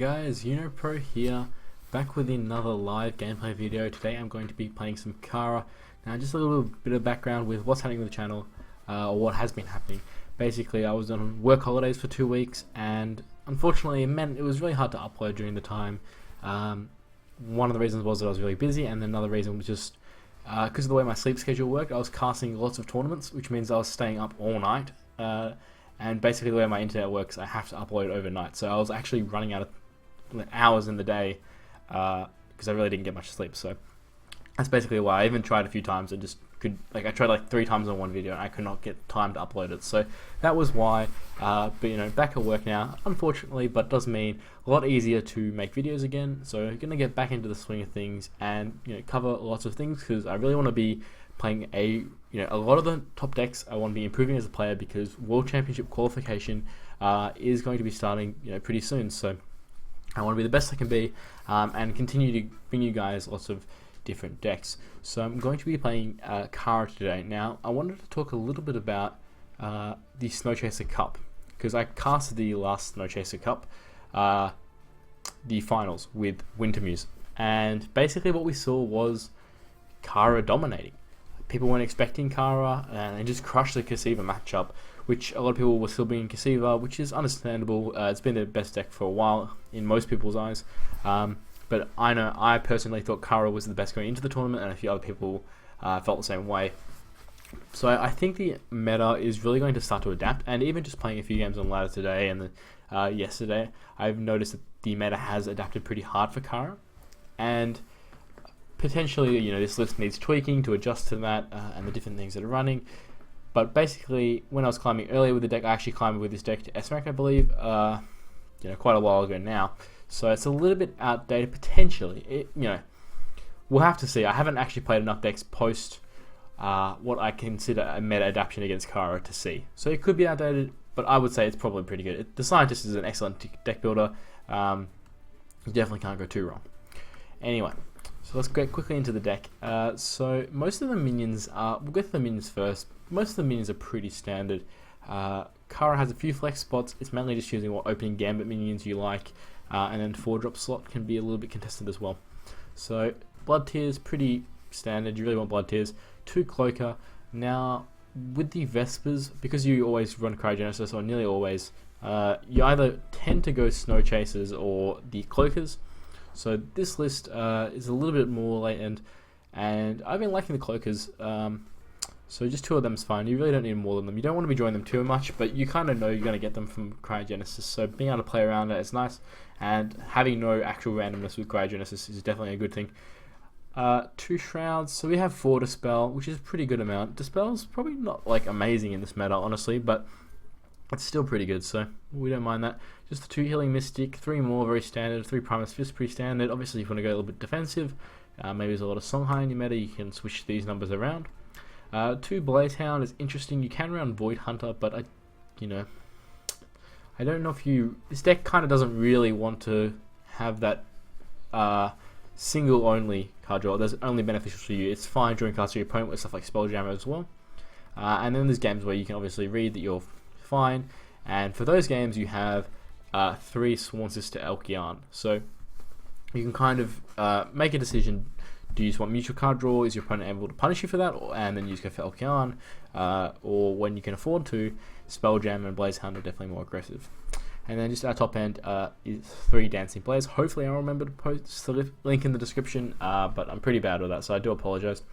Guys, UnoPro here, back with another live gameplay video. Today I'm going to be playing some Kara. Now just a little bit of background with what's happening with the channel, or what has been happening. Basically I was on work holidays for 2 weeks and unfortunately it meant it was really hard to upload during the time. One of the reasons was that I was really busy, and then another reason was just because of the way my sleep schedule worked. I was casting lots of tournaments, which means I was staying up all night, and basically the way my internet works, I have to upload overnight, so I was actually running out of hours in the day because I really didn't get much sleep. So that's basically why I even tried a few times and just could, I tried like 3 times on one video and I could not get time to upload it. So that was why, but you know, back at work now, unfortunately, but does mean a lot easier to make videos again. So gonna get back into the swing of things and, you know, cover lots of things because I really want to be playing a lot of the top decks. I want to be improving as a player because World Championship qualification is going to be starting, pretty soon. So I want to be the best I can be, and continue to bring you guys lots of different decks. So I'm going to be playing Kara today. Now I wanted to talk a little bit about the Snow Chaser Cup, because I casted the last Snow Chaser Cup, the finals with Wintermuse, and basically what we saw was Kara dominating. People weren't expecting Kara, and they just crushed the Cassiva matchup, which a lot of people were still being Cassiva, which is understandable. It's been the best deck for a while in most people's eyes, but I know I personally thought Kara was the best going into the tournament, and a few other people felt the same way. So I think the meta is really going to start to adapt, and even just playing a few games on ladder today and yesterday, I've noticed that the meta has adapted pretty hard for Kara, and potentially, this list needs tweaking to adjust to that and the different things that are running. But basically, when I was climbing earlier with the deck, I actually climbed with this deck to S rank, I believe, quite a while ago now. So it's a little bit outdated potentially. We'll have to see. I haven't actually played enough decks post what I consider a meta adaptation against Kara to see. So it could be outdated, but I would say it's probably pretty good. The Scientist is an excellent deck builder. You definitely can't go too wrong. Anyway. So let's get quickly into the deck. So most of the minions we'll get to the minions first. Most of the minions are pretty standard. Kara has a few flex spots. It's mainly just choosing what opening gambit minions you like, and then 4-drop slot can be a little bit contested as well. So blood tears, pretty standard. You really want blood tears. 2 cloaker. Now with the Vespers, because you always run cryogenesis, or nearly always, you either tend to go snow chasers or the cloakers. So this list is a little bit more latent, and I've been liking the cloakers, so just 2 of them is fine. You really don't need more than them. You don't want to be joining them too much, but you kind of know you're going to get them from cryogenesis, so being able to play around it is nice, and having no actual randomness with cryogenesis is definitely a good thing. 2 shrouds, so we have 4 dispel, which is a pretty good amount. Dispel's probably not like amazing in this meta, honestly, but it's still pretty good, so we don't mind that. Just the 2 healing mystic, 3 more very standard, 3 Primus Fist pretty standard. Obviously if you want to go a little bit defensive, maybe there's a lot of Songhai in your meta, you can switch these numbers around. 2 Blazehound is interesting. You can run Void Hunter, but I don't know if this deck kind of doesn't really want to have that single only card draw. That's only beneficial to you. It's fine during cards to your opponent with stuff like Spelljammer as well. And then there's games where you can obviously read that you're fine, and for those games you have 3 Sworn Sister Elkian, so you can kind of make a decision. Do you just want mutual card draw? Is your opponent able to punish you for that, and then you just go for Elkian, or when you can afford to, Spelljam and Blazehound are definitely more aggressive. And then just our top end is 3 Dancing Blaze. Hopefully I'll remember to post the link in the description, but I'm pretty bad with that, so I do apologize.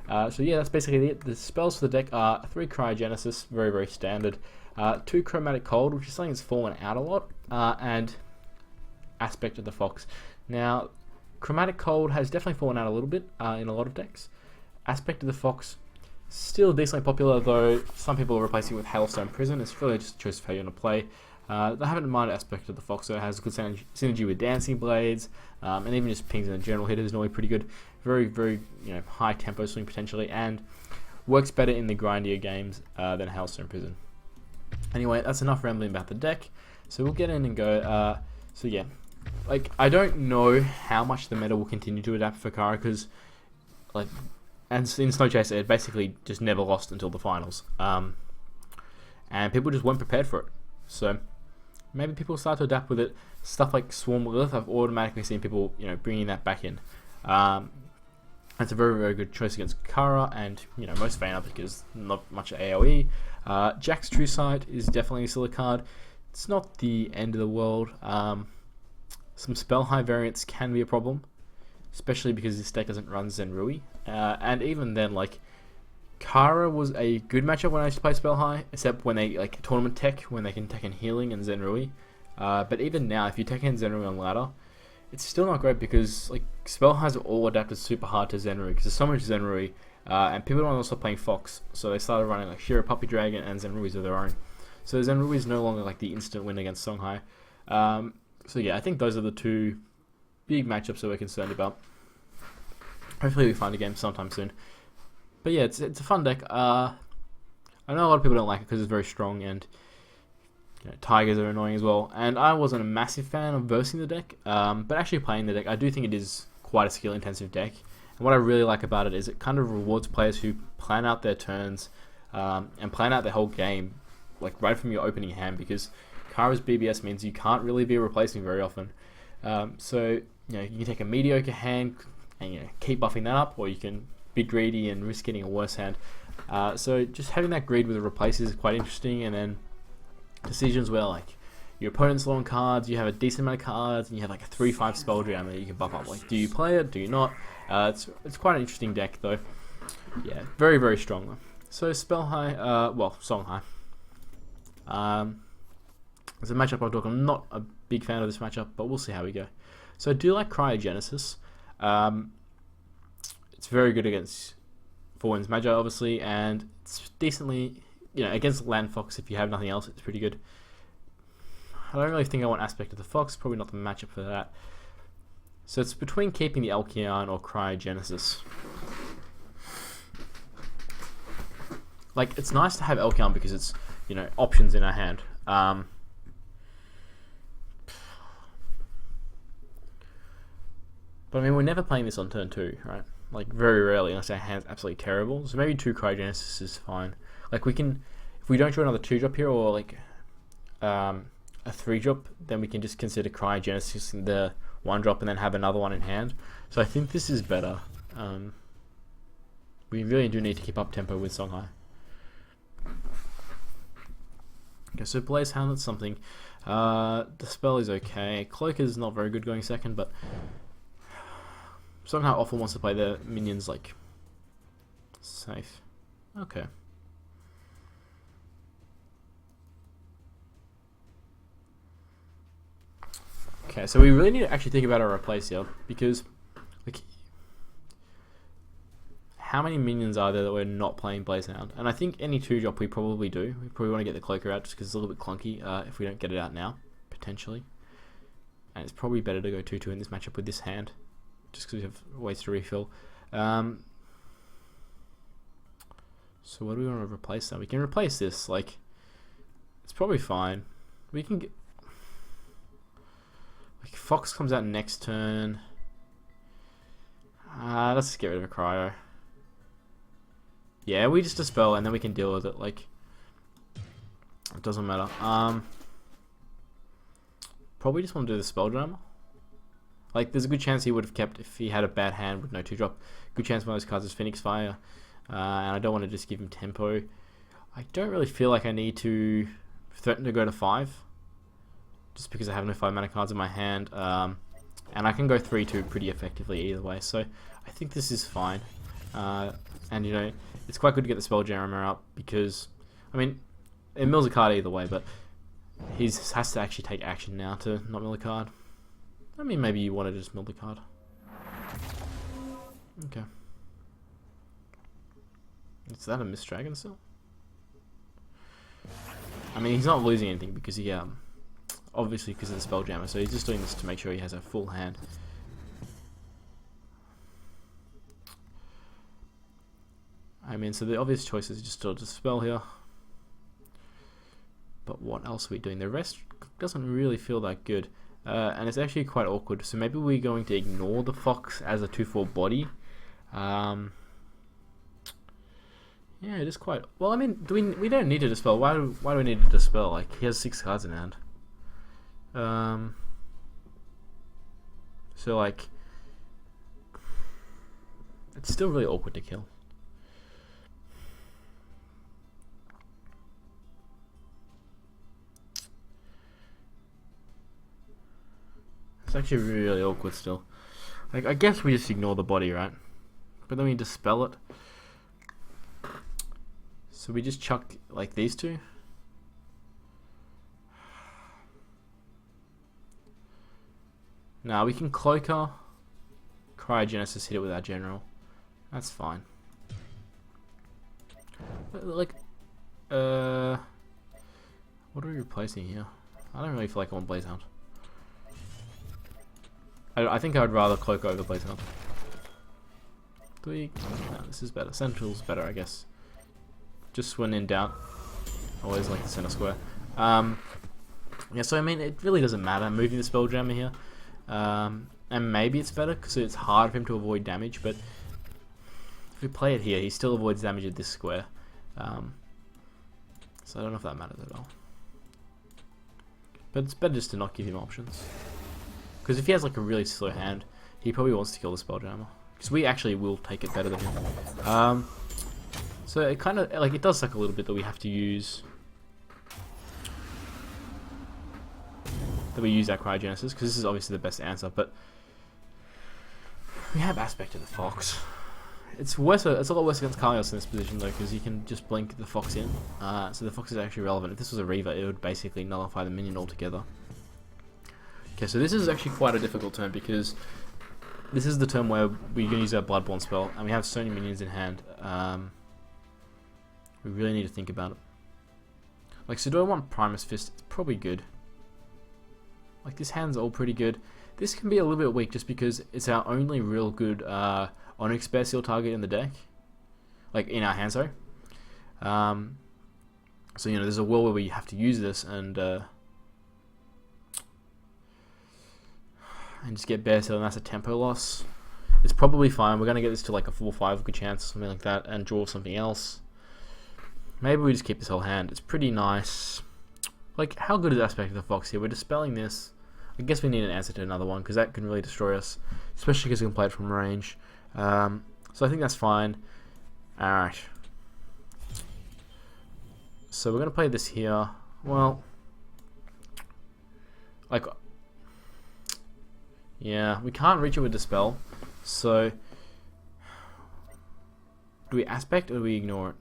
So yeah, that's basically it. The spells for the deck are 3 Cryogenesis, very, very standard. 2 Chromatic Cold, which is something that's fallen out a lot, and Aspect of the Fox. Now, Chromatic Cold has definitely fallen out a little bit in a lot of decks. Aspect of the Fox, still decently popular, though some people are replacing it with Hailstone Prison. It's really just a choice of how you want to play. I haven't minded Aspect of the Fox, so it has good synergy with Dancing Blades, and even just pings in a general hitter is normally pretty good. Very, very high tempo swing potentially, and works better in the grindier games than Hailstone Prison. Anyway, that's enough rambling about the deck, so we'll get in and go. So yeah, I don't know how much the meta will continue to adapt for Kara, because and in Snow Chaser it basically just never lost until the finals, and people just weren't prepared for it. So maybe people start to adapt with it. Stuff like Swarm Lilith, I've automatically seen people, bringing that back in. It's a very, very good choice against Kara and, most Vanar because not much AoE. Jack's True Sight is definitely still a card. It's not the end of the world. Some spell high variants can be a problem, especially because this deck doesn't run Zenrui. And even then, like, Kara was a good matchup when I used to play spell high, except when they, like, tournament tech, when they can tech in healing and Zenrui. But even now, if you tech in Zenrui on ladder, it's still not great because, like, spell highs are all adapted super hard to Zenrui because there's so much Zenrui, and people don't want to stop playing Fox, so they started running like Shira, Puppy Dragon, and Zenruis of their own. So Zenrui is no longer like the instant win against Songhai. So yeah, I think those are the two big matchups that we're concerned about. Hopefully we find a game sometime soon. But yeah, it's a fun deck. I know a lot of people don't like it because it's very strong and Tigers are annoying as well. And I wasn't a massive fan of versing the deck, but actually playing the deck, I do think it is quite a skill-intensive deck. And what I really like about it is it kind of rewards players who plan out their turns and plan out their whole game, like right from your opening hand, because Kara's BBS means you can't really be replacing very often. So you can take a mediocre hand and keep buffing that up, or you can be greedy and risk getting a worse hand. So just having that greed with the replace is quite interesting, and then decisions where like your opponent's low on cards, you have a decent amount of cards, and you have like a 3/5 spell jam that you can buff up. Like, do you play it? Do you not? It's quite an interesting deck though. Yeah, very, very strong though. So spell high, song high. As a matchup I'll talk, I'm not a big fan of this matchup, but we'll see how we go. So I do like Cryogenesis. It's very good against 4-Winds Magi, obviously, and it's decently, against Land Fox, if you have nothing else, it's pretty good. I don't really think I want Aspect of the Fox, probably not the matchup for that. So it's between keeping the Elkian or Cryogenesis. Like, it's nice to have Elkian because it's, options in our hand. But I mean, we're never playing this on turn 2, right? Like, very rarely, unless our hand's absolutely terrible. So maybe 2 Cryogenesis is fine. Like, we can, if we don't draw another 2-drop here, or like a 3-drop, then we can just consider Cryogenesis in the 1-drop and then have another one in hand. So I think this is better. We really do need to keep up tempo with Songhai. Okay, so Blaze Hound, that's something. Dispel is okay. Cloak is not very good going second, but Songhai often wants to play their minions like safe. Okay. Okay, so we really need to actually think about our replace here, because like, how many minions are there that we're not playing Blaze Hound? And I think any 2-drop we probably do. We probably want to get the Cloaker out just because it's a little bit clunky if we don't get it out now, potentially. And it's probably better to go 2-2 in this matchup with this hand, just because we have ways to refill. So what do we want to replace that? We can replace this. Like, it's probably fine. We can get... Like, Fox comes out next turn. Let's just get rid of a Cryo. Yeah, we just dispel and then we can deal with it. Like, it doesn't matter. Probably just want to do the spell drama. Like, there's a good chance he would have kept if he had a bad hand with no 2-drop. Good chance one of those cards is Phoenix Fire. And I don't want to just give him tempo. I don't really feel like I need to threaten to go to 5. Just because I have no 5 mana cards in my hand. And I can go 3-2 pretty effectively either way. So I think this is fine. And it's quite good to get the Spelljammer up because, I mean, it mills a card either way, but he has to actually take action now to not mill a card. I mean, maybe you want to just mill the card. Okay. Is that a Mist Dragon still? I mean, he's not losing anything because he, obviously because of the Spelljammer, so he's just doing this to make sure he has a full hand. I mean, so the obvious choice is just to dispel here. But what else are we doing? The rest doesn't really feel that good. And it's actually quite awkward. So maybe we're going to ignore the Fox as a 2/4 body. Yeah, it is quite... Well, I mean, we don't need to dispel. Why do we need to dispel? Like, he has 6 cards in hand. So like, it's still really awkward to kill. It's actually really awkward still. Like, I guess we just ignore the body, right? But then we dispel it. So we just chuck like these two. Now we can cloak her. Cryogenesis, hit it with our general. That's fine. Like, what are we replacing here? I don't really feel like I want Blaze Hound. I think I would rather cloak over Blaze Hound. No, this is better. Central's better, I guess. Just when in doubt, always like the center square. Yeah, so I mean, it really doesn't matter moving the Spelljammer here. And maybe it's better because it's hard for him to avoid damage, but if we play it here, he still avoids damage at this square. So I don't know if that matters at all. But it's better just to not give him options. Because if he has like a really slow hand, he probably wants to kill the Spelljammer. Because we actually will take it better than him. So it kind of, like, it does suck a little bit that we have to use... that we use our Cryogenesis, because this is obviously the best answer, but... we have Aspect of the Fox. It's worse. It's a lot worse against Kalios in this position though, because you can just blink the Fox in. So the Fox is actually relevant. If this was a Reaver, it would basically nullify the minion altogether. Okay, so this is actually quite a difficult turn, because this is the turn where we can use our Bloodborne spell, and we have so many minions in hand. We really need to think about it. Like, so do I want Primus Fist? It's probably good. Like, this hand's all pretty good. This can be a little bit weak just because it's our only real good Onyx Bear Seal target in the deck. Like, in our hand, sorry. So, you know, there's a world where we have to use this and just get Bear Seal, and that's a tempo loss. It's probably fine. We're going to get this to like a 4-5 good chance or something like that and draw something else. Maybe we just keep this whole hand. It's pretty nice. Like, how good is Aspect of the Fox here? We're dispelling this. I guess we need an answer to another one, because that can really destroy us. Especially because we can play it from range. So I think that's fine. Alright. So we're going to play this here. Well, like... yeah, we can't reach it with Dispel. So... do we Aspect or do we ignore it?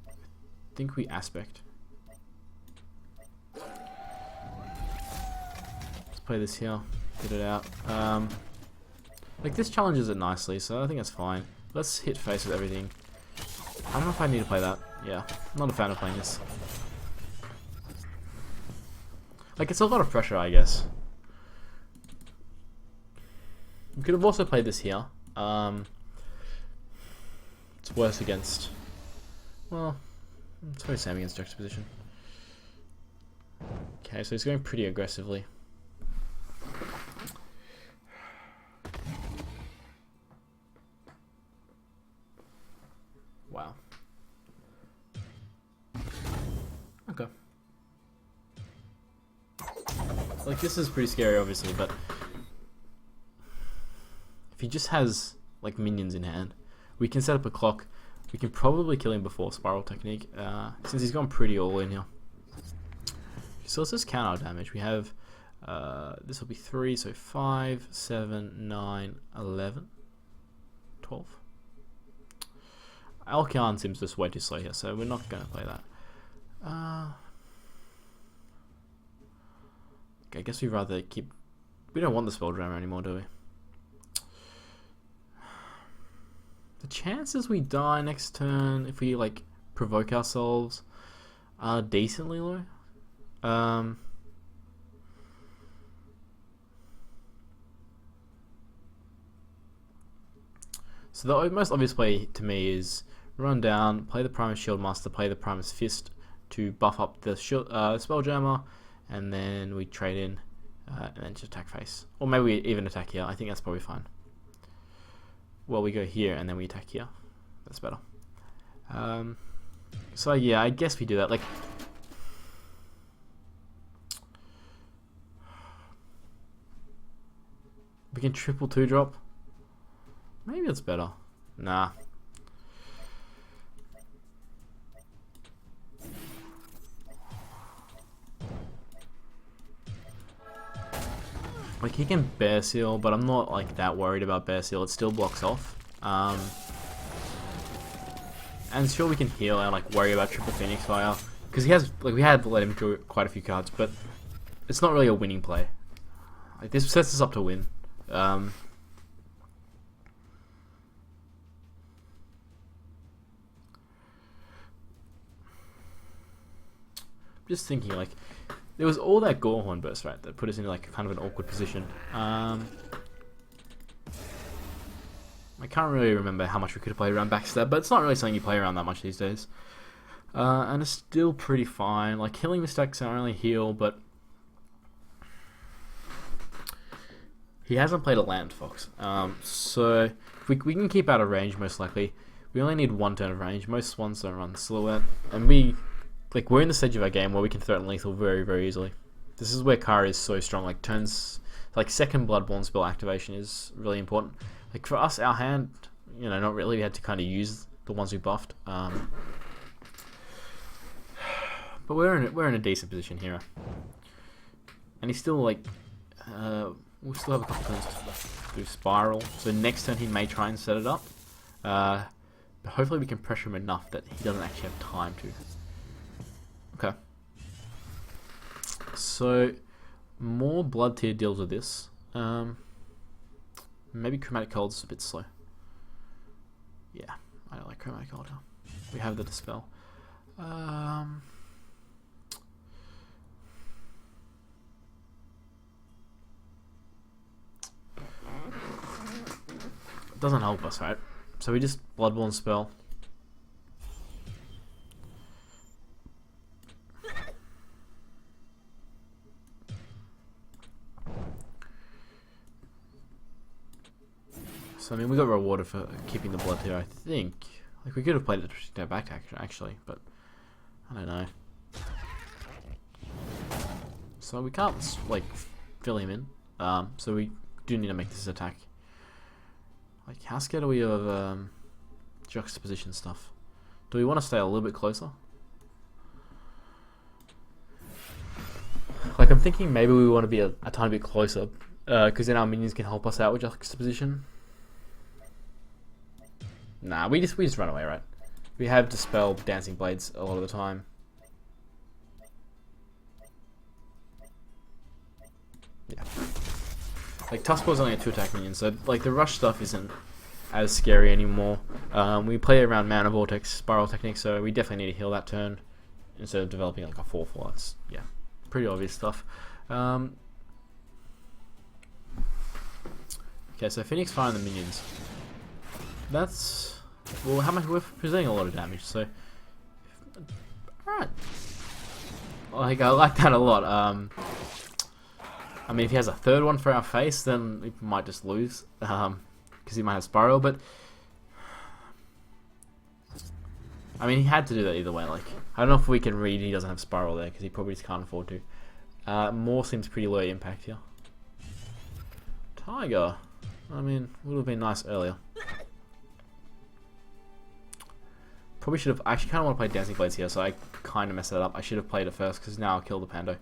I think we Aspect. Let's play this here. Get it out. Like, this challenges it nicely, so I think that's fine. Let's hit face with everything. I don't know if I need to play that. Yeah, I'm not a fan of playing this. Like, it's a lot of pressure, I guess. We could have also played this here. It's worse against... well... it's very same against juxtaposition. Okay, so he's going pretty aggressively. Wow. Okay. Like, this is pretty scary, obviously, but if he just has like minions in hand, we can set up a clock. We can probably kill him before Spiral Technique, since he's gone pretty all in here. So let's just count our damage. We have, this will be 3, so 5, 7, 9, 11, 12. Alkion seems just way too slow here, so we're not going to play that. Okay, I guess we'd rather keep... we don't want the Spelljammer anymore, do we? The chances we die next turn, if we like provoke ourselves, are decently low. So the most obvious play to me is run down, play the Primus Shieldmaster, play the Primus Fist to buff up the Spelljammer, and then we trade in and then just attack face. Or maybe we even attack here. I think that's probably fine. Well, we go here and then we attack here. That's better. So yeah, I guess we do that. Like, We can triple 2-drop. Maybe it's better. Nah. Like, he can bear seal, but I'm not like that worried about bear seal. It still blocks off. And sure, we can heal and like worry about triple Phoenix Fire, because he has, like, we had let him draw quite a few cards, but it's not really a winning play. Like, this sets us up to win. Just thinking, like, there was all that Gorehorn burst, right, that put us in like kind of an awkward position. I can't really remember how much we could have played around backstab, but it's not really something you play around that much these days. And it's still pretty fine. Like, healing mistakes are only heal, but he hasn't played a land fox. So we can keep out of range most likely. We only need 1 turn of range. Most swans don't run silhouette, and we're in the stage of our game where we can threaten lethal very, very easily. This is where Kara is so strong. Like, turns, like, second Bloodborne spell activation is really important. Like, for us, our hand, you know, not really. We had to kind of use the ones we buffed. But we're in a decent position here. And he's still like, we'll still have a couple turns to do spiral. So next turn he may try and set it up. But hopefully we can pressure him enough that he doesn't actually have time to. Okay. So more blood tier deals with this. Maybe Chromatic Cold's a bit slow. Yeah, I don't like Chromatic Cold. We have the Dispel. Doesn't help us, right? So we just Bloodborne spell. So I mean, we got rewarded for keeping the blood here, I think. Like, we could have played it to back actually, but I don't know. So we can't like fill him in. So we do need to make this attack. Like, how scared are we of juxtaposition stuff? Do we want to stay a little bit closer? Like, I'm thinking maybe we want to be a tiny bit closer, because then our minions can help us out with juxtaposition. Nah, we just run away, right? We have Dispel Dancing Blades a lot of the time. Yeah. Like, Tuskball's only a 2-attack minion, so like the rush stuff isn't as scary anymore. We play around Mana Vortex Spiral Technique, so we definitely need to heal that turn instead of developing like a 4/4. That's, yeah, pretty obvious stuff. Okay, so Phoenix Fire on the minions. That's, well, how much we're presenting a lot of damage, so alright. Like, I like that a lot. I mean, if he has a third one for our face, then we might just lose, because he might have Spiral, but I mean, he had to do that either way. Like, I don't know if we can read he doesn't have Spiral there, because he probably just can't afford to. More seems pretty low impact here. Tiger, I mean, would have been nice earlier. Probably should have. I actually kind of want to play Dancing Blades here, so I kind of messed that up. I should have played it first, because now I'll kill the Pando.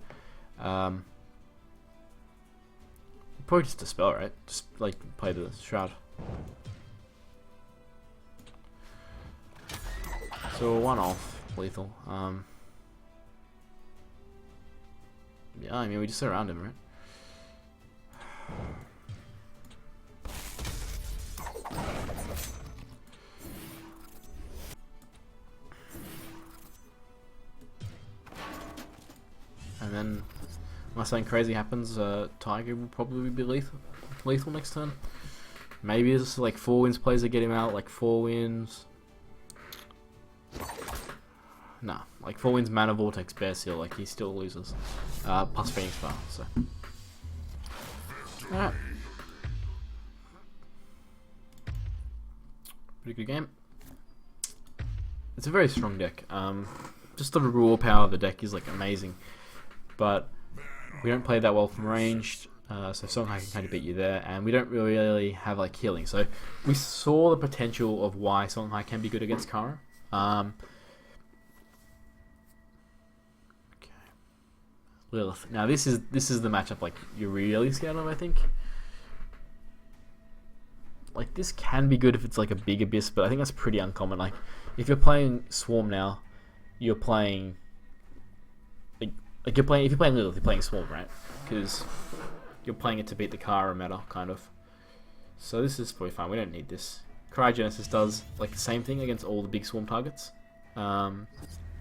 Probably just Dispel, right? Just like play the Shroud. So 1 off lethal. Yeah, I mean, we just surround him, right? And then, unless something crazy happens, Tiger will probably be lethal next turn. Maybe it's like 4 wins plays that get him out, like 4 wins. Nah, like 4 wins Mana Vortex Bear Seal, like he still loses. Plus Phoenix Fire, so. Alright. Pretty good game. It's a very strong deck. Just the raw power of the deck is like amazing. But we don't play that well from ranged. so Songhai can kind of beat you there, and we don't really have like healing. So we saw the potential of why Songhai can be good against Kara. Okay. Lilith. Now this is the matchup like you're really scared of, I think. Like this can be good if it's like a big abyss, but I think that's pretty uncommon. Like if you're playing Swarm now, you're playing like you're playing, if you're playing Lilith, you're playing Swarm, right? Because you're playing it to beat the Kara meta, kind of. So this is probably fine. We don't need this. Cryogenesis does like the same thing against all the big Swarm targets,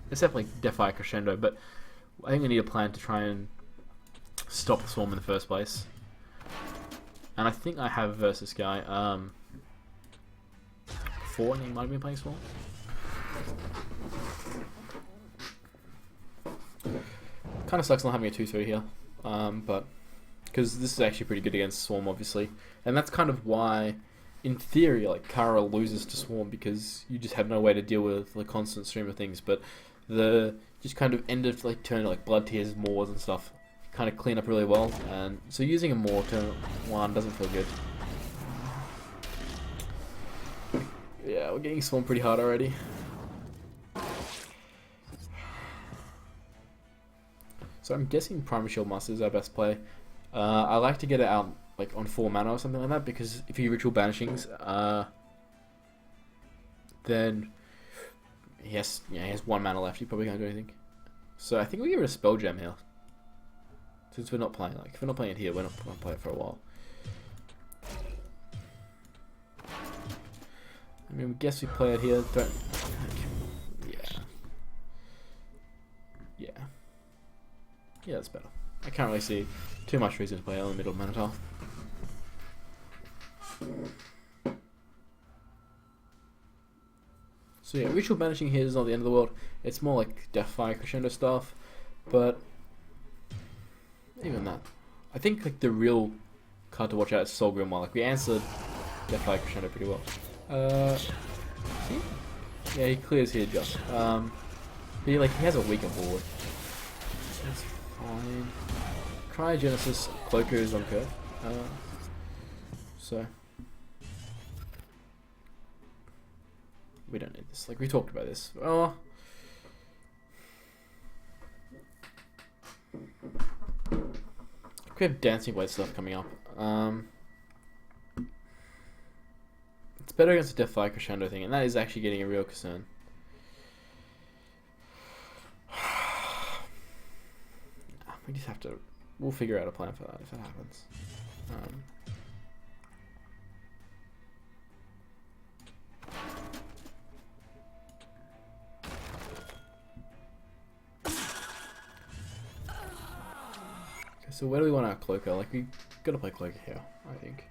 except like Defy Crescendo. But I think we need a plan to try and stop the Swarm in the first place. And I think I have versus guy. 4, and he might have been playing Swarm. Kind of sucks not having a 2-3 here, but because this is actually pretty good against Swarm, obviously, and that's kind of why, in theory, like Kara loses to Swarm because you just have no way to deal with the constant stream of things. But the just kind of end of like turn like blood tears, Moors and stuff, kind of clean up really well, and so using a Moor turn 1 doesn't feel good. Yeah, we're getting Swarm pretty hard already. So I'm guessing Primary Shield Master is our best play. I like to get it out like on 4 mana or something like that, because if you Ritual Banishings, then he has 1 mana left. You probably can't do anything. So I think we give it a Spell Gem here, since we're not playing. Like if we're not playing it here, we're not going to play it for a while. I mean, I guess we play it here. Don't. Yeah, that's better. I can't really see too much reason to play on the middle Minotaur. So yeah, Ritual Banishing here is not the end of the world. It's more like Defy Crescendo stuff, but even that, I think like the real card to watch out is Soul Grimoire. Like we answered Defy Crescendo pretty well. See? Yeah, he clears here just. But he has a weaker board. That's fine. Cryogenesis, Cloaker is on curve. So we don't need this. Like we talked about this. Oh. We have Dancing Blade stuff coming up. It's better against the Defy Crescendo thing, and that is actually getting a real concern. We just have to. We'll figure out a plan for that if it happens. Okay, so where do we want our Cloaker? Like we gotta play Cloaker here, I think.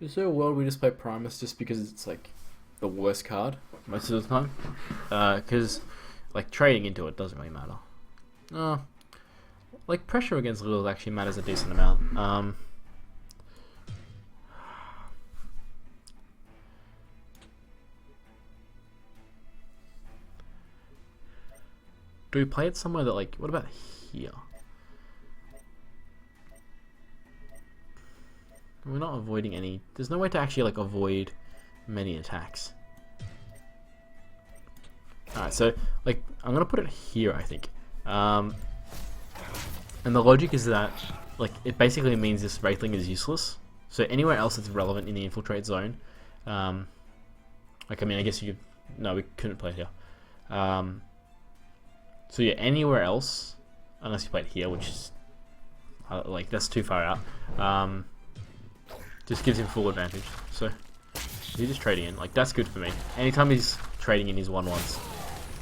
Is there a world we just play Primus just because it's like the worst card most of the time? Because like trading into it doesn't really matter. Like pressure against Lilith actually matters a decent amount. Do we play it somewhere that like, what about here? We're not avoiding any, there's no way to actually like avoid many attacks. Alright, so like I'm gonna put it here, I think. And the logic is that, like, it basically means this Wraithling is useless. So anywhere else that's relevant in the infiltrate zone, like, I mean, I guess you could, no, we couldn't play it here. So yeah, anywhere else, unless you play it here, which is, like, that's too far out, just gives him full advantage. So he's just trading in, like, that's good for me. Anytime he's trading in his 1/1s,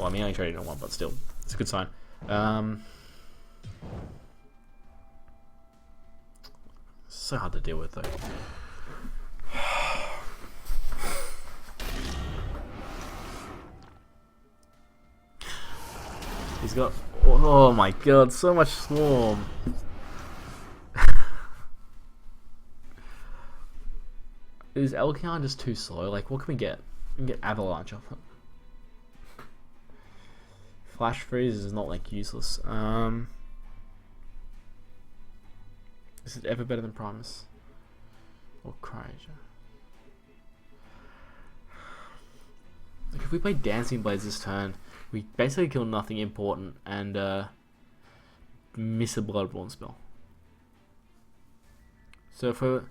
well, I mean, I only traded in 1, but still, it's a good sign. So hard to deal with though. He's got, oh my god, so much Swarm. Is Elkion just too slow? Like, what can we get? We can get Avalanche off it. Flash Freeze is not like useless. Is it ever better than Primus? Or Cryoger? Like, if we play Dancing Blades this turn, we basically kill nothing important and miss a Bloodborne spell. So for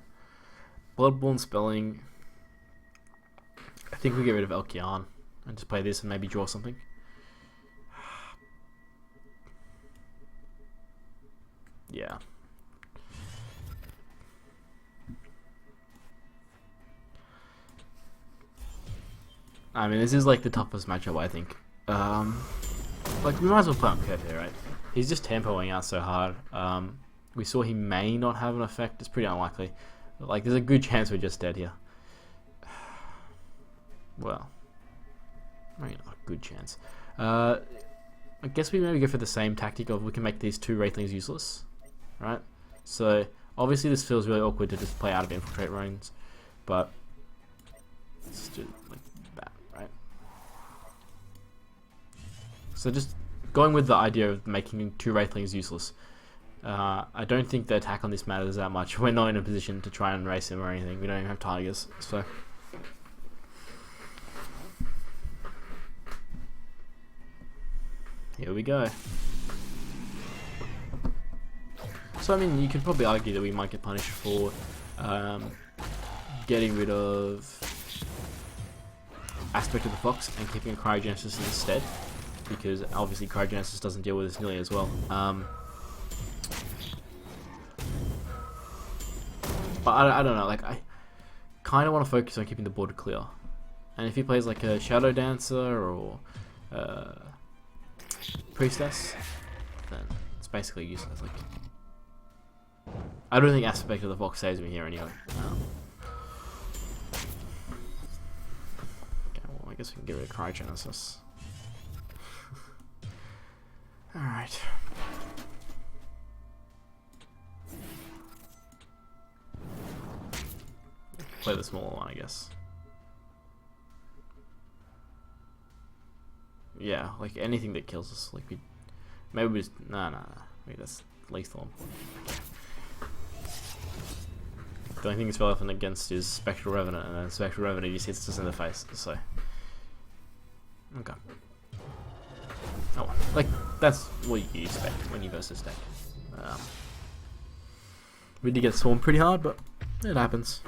Bloodborne spelling, I think we get rid of Elkian and just play this and maybe draw something. Yeah. I mean, this is like the toughest matchup, I think. Like, we might as well play on Kurt here, right? He's just tempoing out so hard. We saw he may not have an effect. It's pretty unlikely. Like, there's a good chance we're just dead here. Well, maybe not a good chance. I guess we maybe go for the same tactic of we can make these two Wraithlings useless, right? So, obviously this feels really awkward to just play out of Infiltrate Runes, but let's do like that, right? So just going with the idea of making two Wraithlings useless. I don't think the attack on this matters that much. We're not in a position to try and race him or anything. We don't even have Tigers, so... Here we go. So I mean, you could probably argue that we might get punished for getting rid of Aspect of the Fox and keeping a Cryogenesis instead, because obviously Cryogenesis doesn't deal with this nearly as well. But I don't know, like, I kind of want to focus on keeping the board clear. And if he plays like a Shadow Dancer or Priestess, then it's basically useless. Like, I don't think Aspect of the Fox saves me here anyway. Okay, well, I guess we can get rid of Cryogenesis. Alright. Play the smaller one, I guess. Yeah, like anything that kills us. Like maybe we just nah. Maybe that's lethal. The only thing it's relevant against is Spectral Revenant, and then Spectral Revenant just hits us in the face. So okay. Oh, like that's what you expect when you versus deck. We did get swarmed pretty hard, but it happens.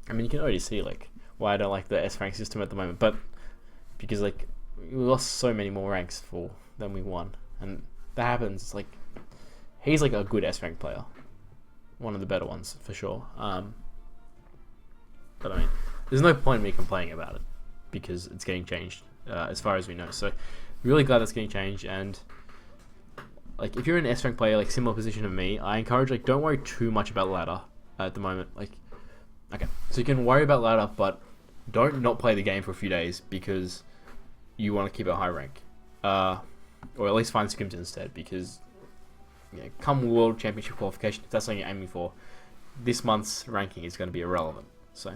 I mean, you can already see like why I don't like the S rank system at the moment, but because like we lost so many more ranks than we won, and that happens. Like, he's like a good S rank player, one of the better ones for sure. But I mean, there's no point in me complaining about it because it's getting changed as far as we know. So really glad that's getting changed. And like, if you're an S rank player, like similar position to me, I encourage like don't worry too much about ladder at the moment. Like, okay, so you can worry about ladder, but don't not play the game for a few days because you want to keep a high rank, or at least find scrims instead. Because come World Championship qualification, if that's something you're aiming for, this month's ranking is going to be irrelevant. So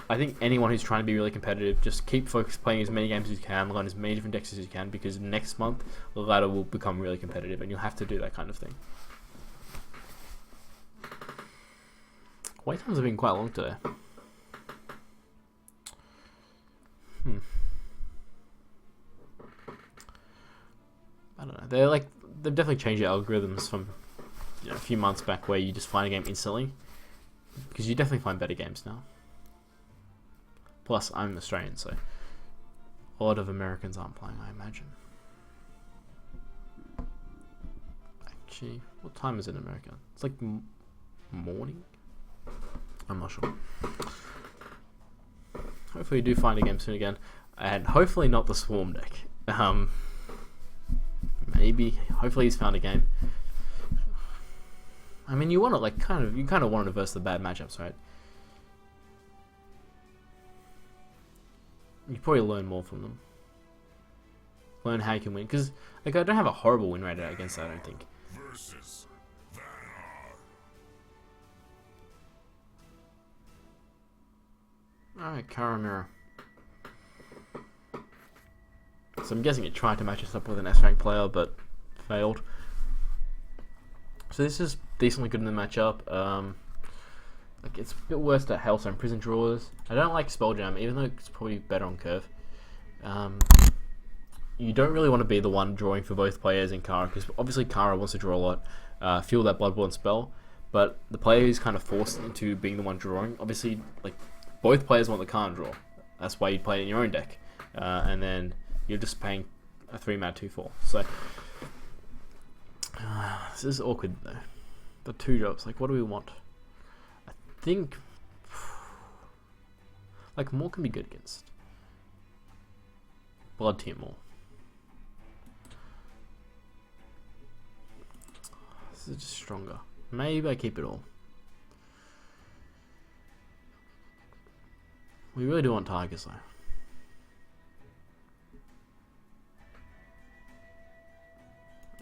I think anyone who's trying to be really competitive, just keep playing as many games as you can, learn as many different decks as you can, because next month the ladder will become really competitive, and you'll have to do that kind of thing. Wait times have been quite long today. I don't know. They've definitely changed their algorithms from a few months back, where you just find a game instantly, because you definitely find better games now. Plus, I'm Australian, so a lot of Americans aren't playing, I imagine. Actually, what time is it in America? It's like morning? I'm not sure. Hopefully you do find a game soon again. And hopefully not the Swarm deck. Maybe. Hopefully he's found a game. I mean, you want to you kind of want to reverse the bad matchups, right? You probably learn more from them. Learn how you can win, because like I don't have a horrible win rate against that, I don't think. Versus Vanar. Alright, Karamira. So I'm guessing it tried to match us up with an S-rank player, but failed. So this is decently good in the matchup. Like it's a bit worse that Hailstone Prison draws. I don't like Spelljam, even though it's probably better on curve. You don't really want to be the one drawing for both players in Kara, because obviously Kara wants to draw a lot, fuel that Bloodborne spell, but the player is kind of forced into being the one drawing. Obviously, like both players want the Khan draw. That's why you play it in your own deck, and then you're just paying a 3-mana 2/4. So this is awkward though. The 2 drops, like what do we want? I think like Maul can be good against Blood Tier Maul. This is just stronger. Maybe I keep it all. We really do want Tigers though.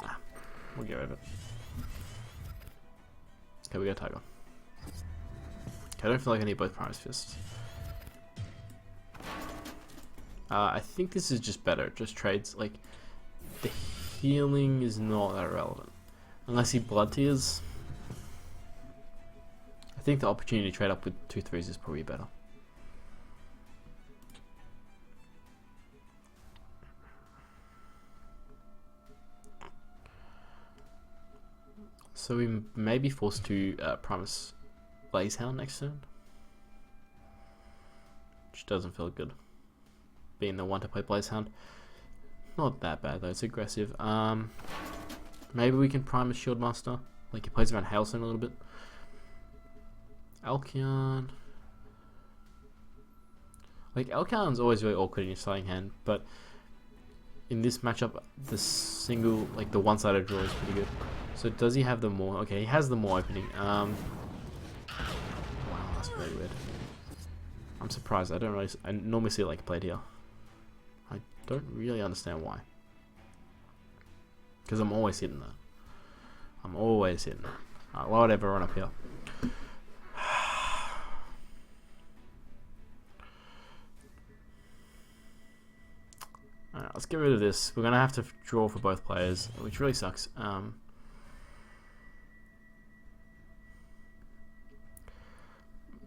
Nah, we'll get rid of it. Okay, we got Tiger. Okay, I don't feel like I need both Primus Fists. I think this is just better. It just trades, like, the healing is not that relevant. Unless he Blood Tears. I think the opportunity to trade up with 2/3s is probably better. So we may be forced to Primus Blazehound next turn. Which doesn't feel good. Being the one to play Blazehound. Not that bad though, it's aggressive. Maybe we can Primus Shieldmaster. Like he plays around Hailstone a little bit. Alkion. Like Alkion's always really awkward in your starting hand, but in this matchup the single, like the one-sided draw is pretty good. So does he have the Maw? Okay, he has the Maw opening. Wow, that's very weird. I'm surprised. I normally see it like played here. I don't really understand why. Because I'm always hitting that. I'm always hitting that. Alright, whatever, run up here. Alright, let's get rid of this. We're going to have to draw for both players, which really sucks.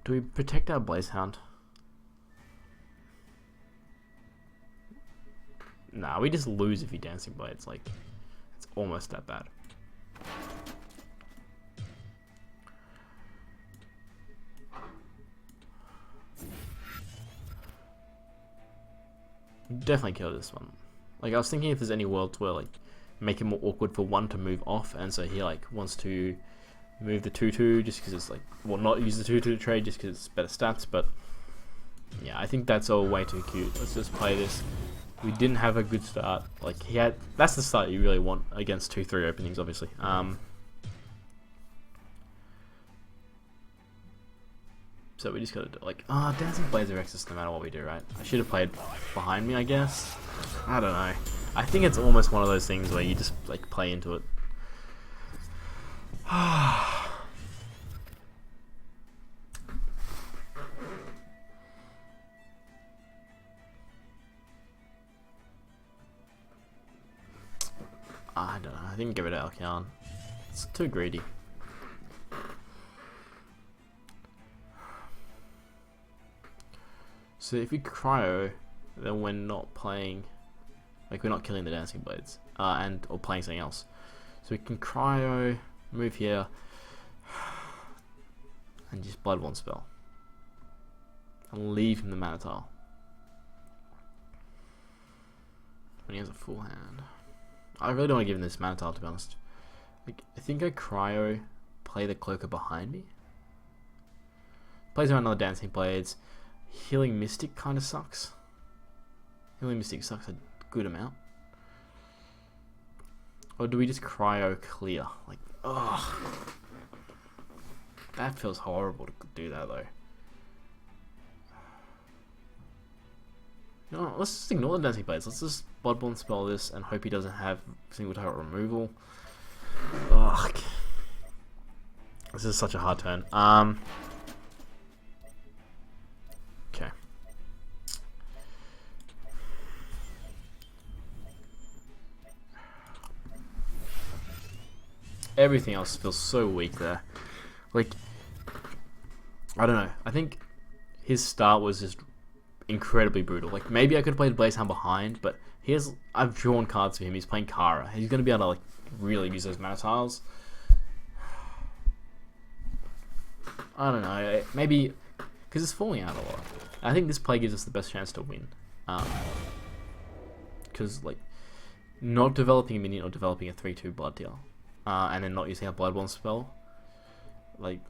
Do we protect our Blazehound? Nah, we just lose if he Dancing Blades. Like, it's almost that bad. Definitely kill this one. Like, I was thinking if there's any worlds where, like, make it more awkward for one to move off, and so he, like, wants to move the 2/2 just because it's, like, well, not use the 2/2 to trade just because it's better stats, but yeah, I think that's all way too cute. Let's just play this. We didn't have a good start. Like, he had, that's the start you really want against 2/3 openings, obviously. So we just gotta do, like, Dancing Blades are Exodus no matter what we do, right? I should have played behind me, I guess. I don't know. I think it's almost one of those things where you just, like, play into it. I don't know. I didn't give it to Alkion. It's too greedy. So if we cryo, then we're not playing, like we're not killing the Dancing Blades, or playing something else. So we can cryo, move here, and just Bloodborne spell, and leave him the mana tile when he has a full hand. I really don't want to give him this mana tile, to be honest. Like, I think I cryo, play the Cloaker behind me, plays around another Dancing Blades. Healing Mystic kind of sucks. Healing Mystic sucks a good amount. Or do we just cryo clear? Like, ugh. That feels horrible to do that though. You know, let's just ignore the Dancing Blades. Let's just Bloodborne spell this and hope he doesn't have single target removal. Ugh. This is such a hard turn. Okay. everything else feels so weak there. Like, I don't know. I think his start was just incredibly brutal. Like, maybe I could have played Blazehound behind, but I've drawn cards for him. He's playing Kara. He's going to be able to like really use those mana tiles. I don't know. Maybe because it's falling out a lot. I think this play gives us the best chance to win. Because like not developing a minion or developing a 3/2 blood deal, and then not using a Bloodborne spell. Like,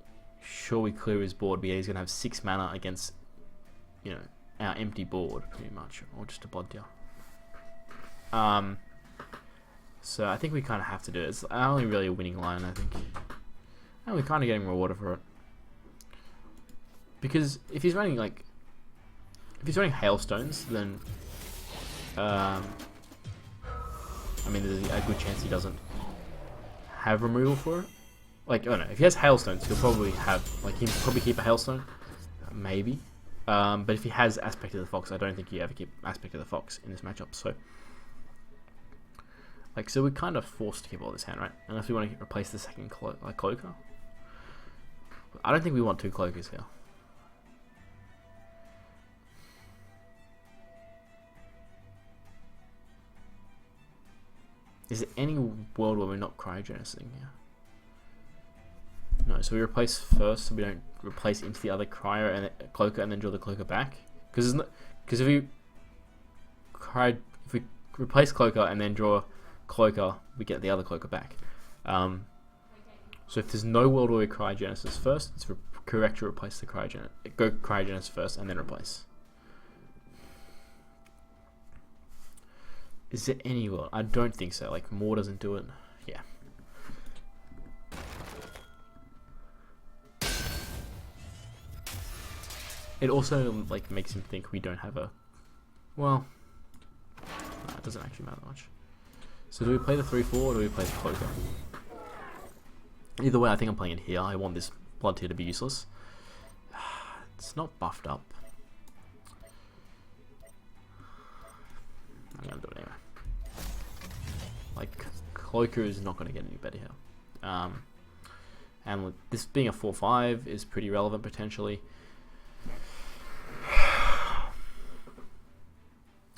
sure, we clear his board, but yeah, he's gonna have 6 mana against, you know, our empty board pretty much, or just a blood deal. So I think we kind of have to do it. It's only really a winning line, I think, and we're kind of getting rewarded for it. Because if he's running hailstones, then I mean, there's a good chance he doesn't have removal for it. Like, I don't know, if he has hailstones, he'll probably keep a hailstone, maybe. But if he has Aspect of the Fox, I don't think you ever keep Aspect of the Fox in this matchup. So, like, so we're kind of forced to keep all this hand, right? Unless we want to replace the second cloaker. I don't think we want 2 cloakers here. Is there any world where we're not cryogenicing here? No, so we replace first, so we don't replace into the other cryo and cloaker and then draw the cloaker back. Because if we replace cloaker and then draw cloaker, we get the other cloaker back. So if there's no world where we cryogenesis first, it's correct to replace the go cryogenesis first and then replace. Is there any world? I don't think so. Like, more doesn't do it. Yeah. It also like makes him think we don't have a. Well, no, it doesn't actually matter much. So do we play the 3/4 or do we play the cloaker? Either way, I think I'm playing it here. I want this blood tier to be useless. It's not buffed up. I'm gonna do it anyway. Like, cloaker is not gonna get any better here. And with this being a 4/5 is pretty relevant potentially.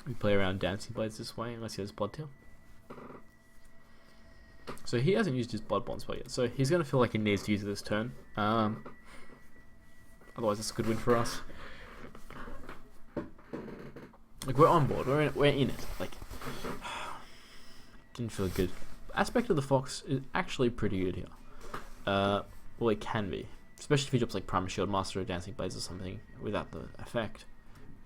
We play around Dancing Blades this way unless he has blood tier. So he hasn't used his Bloodborne spell yet, so he's going to feel like he needs to use it this turn. Otherwise, it's a good win for us. Like, we're on board, we're in it. Like, didn't feel good. Aspect of the Fox is actually pretty good here. Well, it can be, especially if he drops like Primal Shield Master or Dancing Blades or something without the effect,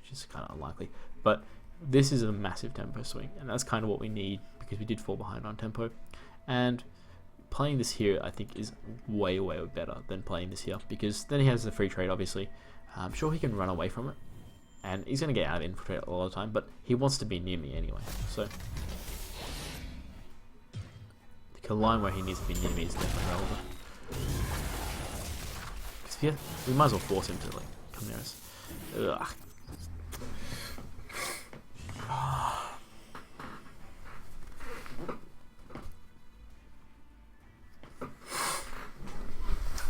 which is kind of unlikely. But this is a massive tempo swing, and that's kind of what we need because we did fall behind on tempo. And playing this here, I think, is way better than playing this here because then he has the free trade, obviously. I'm sure he can run away from it, and he's going to get out of infiltrate a lot of the time, but he wants to be near me anyway. So the line where he needs to be near me is definitely relevant. Because we might as well force him to like come near us. Ugh.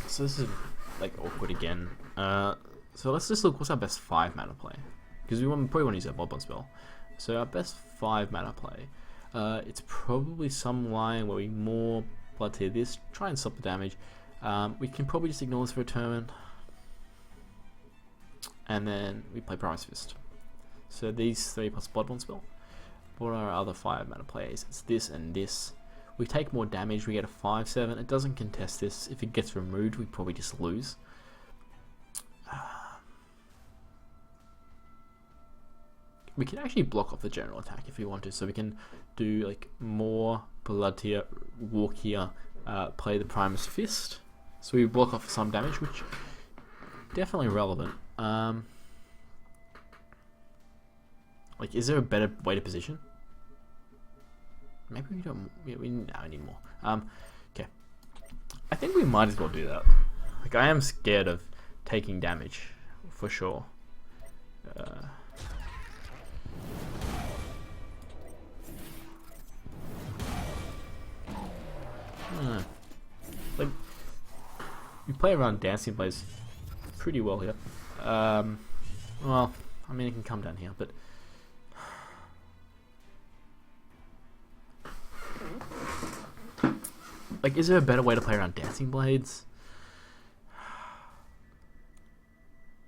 So this is like awkward again. So let's just look, what's our best 5 mana play? Because we probably want to use our Bloodborne spell. So our best 5 mana play, it's probably some line where we more blood tier this, try and stop the damage. We can probably just ignore this for a turn, and then we play Primus Fist. So these 3 plus Bloodborne spell. What are our other 5 mana plays? It's this and this. We take more damage, we get a 5/7. It doesn't contest this. If it gets removed, we probably just lose. We can actually block off the general attack if we want to, so we can do like more blood tier, walk here, play the Primus Fist. So we block off some damage, which definitely relevant. Like, is there a better way to position? Maybe we don't. We now need more. Okay. I think we might as well do that. Like, I am scared of taking damage for sure. play around Dancing Blades pretty well here. Well, I mean, it can come down here, but like, is there a better way to play around Dancing Blades?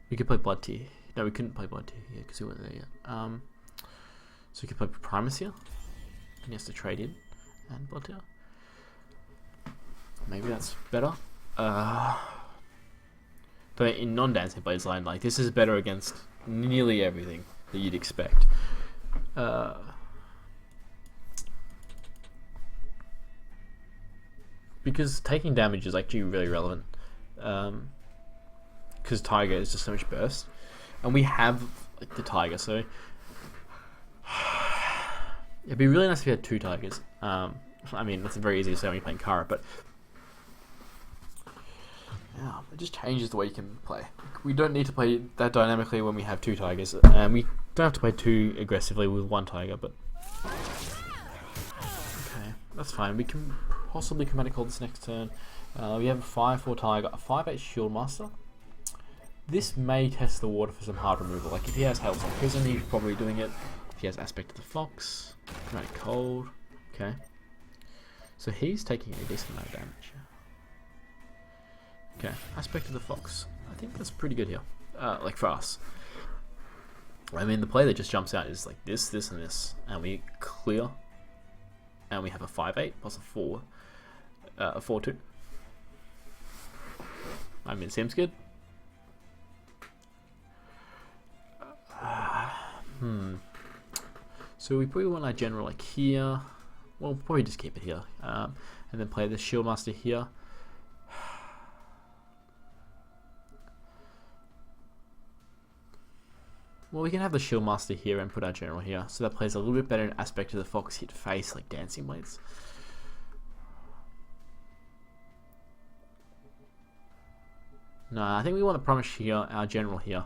We could play Blood Tier. No, we couldn't play Blood Tier here because we weren't there yet. So we could play Primus here, and he has to trade in and Blood Tier. Maybe that's better. But in non-Dancing Blades line, like, this is better against nearly everything that you'd expect. Because taking damage is actually really relevant. Because Tiger is just so much burst, and we have like the Tiger, so it'd be really nice if we had 2 Tigers. I mean, that's very easy to say when you're playing Kara, but yeah, it just changes the way you can play. We don't need to play that dynamically when we have 2 Tigers, and we don't have to play too aggressively with 1 Tiger, but okay, that's fine. We can possibly Chromatic Hold this next turn. We have a 5/4 Tiger, a 5/8 Shield Master. This may test the water for some hard removal. Like, if he has Hails on Prison, he's probably doing it. If he has Aspect of the Fox, Chromatic Cold. Okay. So he's taking a decent amount of damage. Okay, Aspect of the Fox. I think that's pretty good here. Like, for us. I mean, the play that just jumps out is like this, this, and this. And we clear. And we have a 5/8 plus a 4/2. I mean, it seems good. So we probably want our general like here. Well, probably just keep it here, and then play the Shield Master here. Well, we can have the Shield Master here and put our general here, so that plays a little bit better in Aspect of the Fox hit face like Dancing Blades. No, I think we want the Promise here, our general here.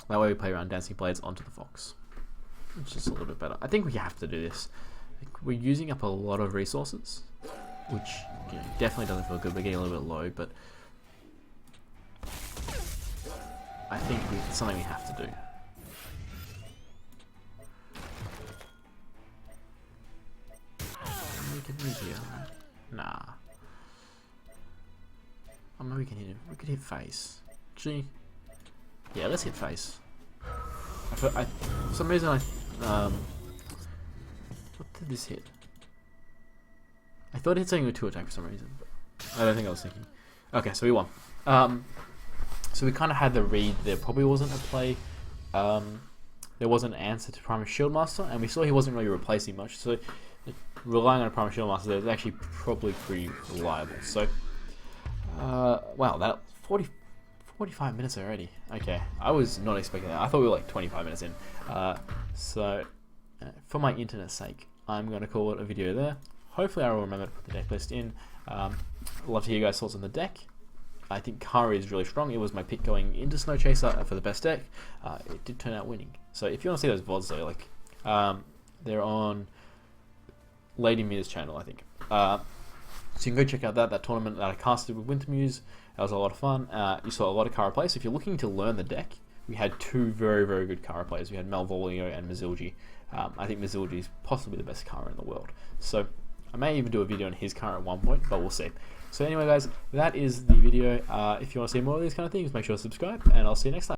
That way we play around Dancing Blades onto the Fox, which is a little bit better. I think we have to do this. We're using up a lot of resources, which, you know, definitely doesn't feel good. We're getting a little bit low, but I think it's something we have to do. We can move here. Nah. Oh, maybe we can hit him. We could hit face. Actually, yeah, let's hit face. For some reason what did this hit? I thought it hit something with 2 attack for some reason, but I don't think I was thinking. Okay, so we won. So we kind of had the read. There probably wasn't a play. There was an answer to Primus Shield Master, and we saw he wasn't really replacing much. So relying on a Primus Shield Master there is actually probably pretty reliable. So wow, that 45 minutes already. Okay, I was not expecting that. I thought we were like 25 minutes in. So for my internet's sake, I'm going to call it a video there. Hopefully I will remember to put the deck list in. I'd love to hear you guys' thoughts on the deck. I think Kara is really strong. It was my pick going into Snow Chaser for the best deck. It did turn out winning. So if you want to see those VODs though, like they're on Lady Mia's channel, I think. So you can go check out that tournament that I casted with Wintermuse. That was a lot of fun. You saw a lot of Kara plays. So if you're looking to learn the deck, we had 2 very, very good Kara players. We had Malvolio and Mizilji. I think Mizilji is possibly the best Kara in the world. So I may even do a video on his Kara at one point, but we'll see. So anyway, guys, that is the video. If you want to see more of these kind of things, make sure to subscribe, and I'll see you next time.